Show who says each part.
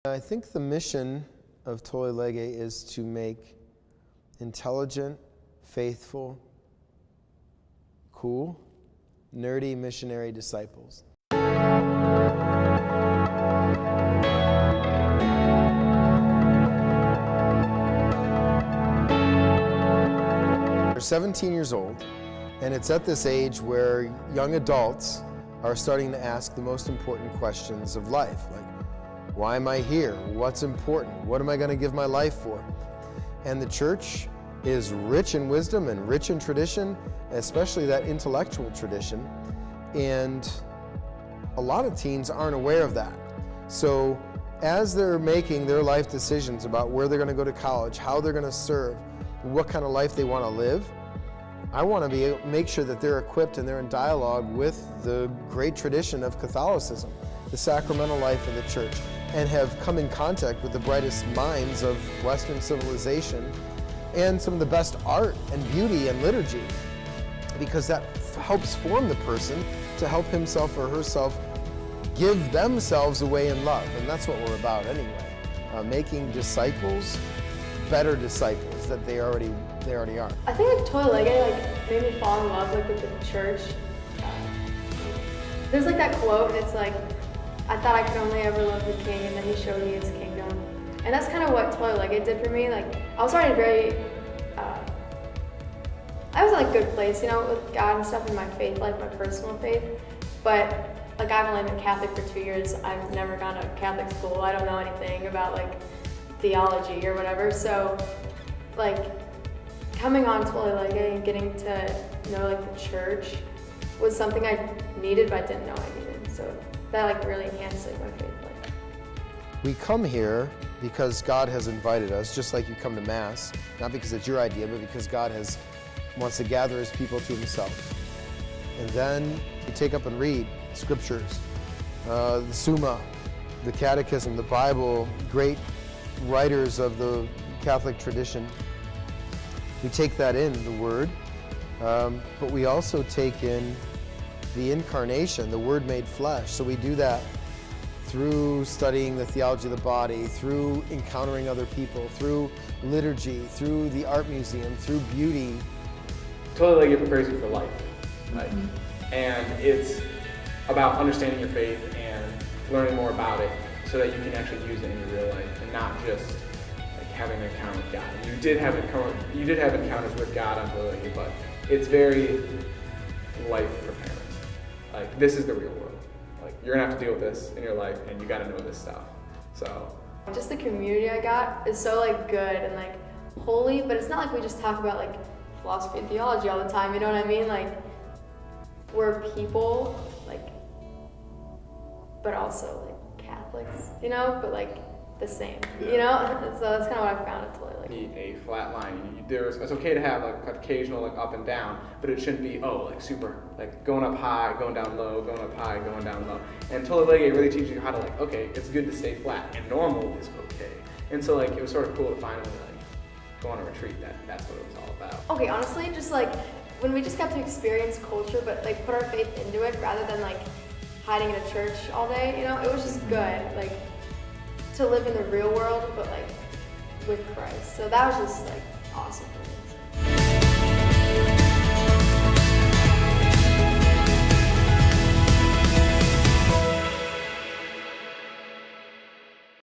Speaker 1: I think the mission of Tolle Lege is to make intelligent, faithful, cool, nerdy missionary disciples. They're 17 years old, and it's at this age where young adults are starting to ask the most important questions of life, like, why am I here? What's important? What am I going to give my life for? And the church is rich in wisdom and rich in tradition, especially that intellectual tradition. And a lot of teens aren't aware of that. So as they're making their life decisions about where they're going to go to college, how they're going to serve, what kind of life they want to live, I want to make sure that they're equipped and they're in dialogue with the great tradition of Catholicism, the sacramental life of the church, and have come in contact with the brightest minds of Western civilization and some of the best art and beauty and liturgy, because that helps form the person to help himself or herself give themselves away in love. And that's what we're about anyway, making disciples better disciples that they already are.
Speaker 2: I think like Tolle Lege made me fall in love with the church. There's like that quote, and it's like, I thought I could only ever love the king, and then he showed me his kingdom. And that's kind of what Tolle Lege did for me. Like, I was already I was in a good place, you know, with God and stuff in my faith, like my personal faith. But like, I've only been Catholic for 2 years. I've never gone to Catholic school. I don't know anything about like theology or whatever. So like, coming on Tolle Lege and getting to know like the church was something I needed, but I didn't know I needed. So that like really enhanced like my faith life.
Speaker 1: We come here because God has invited us, just like you come to Mass, not because it's your idea, but because God wants to gather his people to himself. And then you take up and read scriptures, the Summa, the Catechism, the Bible, great writers of the Catholic tradition. We take that in, the Word, but we also take in the incarnation, the Word made flesh. So we do that through studying the theology of the body, through encountering other people, through liturgy, through the art museum, through beauty.
Speaker 3: Tolle Lege prepares you for life, right? And it's about understanding your faith and learning more about it so that you can actually use it in your real life and not just like having an encounter with God. And you did have encounters with God on Tolle Lege, but it's very life preparing. Like, this is the real world. Like, you're gonna have to deal with this in your life, and you gotta know this stuff. So
Speaker 2: just the community I got is so like good and like holy, but it's not like we just talk about like philosophy and theology all the time, you know what I mean? Like, we're people, like, but also like Catholics, you know, but like the same, you know? So that's kind of what I found at Tolle Lege.
Speaker 3: need a flat line. It's okay to have like occasional like up and down, but it shouldn't be like super like going up high, going down low, going up high, going down low. And Tolle Lege really teaches you how to like, okay, it's good to stay flat, and normal is okay. And so like it was sort of cool to finally like go on a retreat. That's what it was all about.
Speaker 2: Okay, honestly, just like when we just got to experience culture, but like put our faith into it rather than like hiding in a church all day, you know, it was just good, like to live in the real world, but like with Christ. So that was just like awesome for me.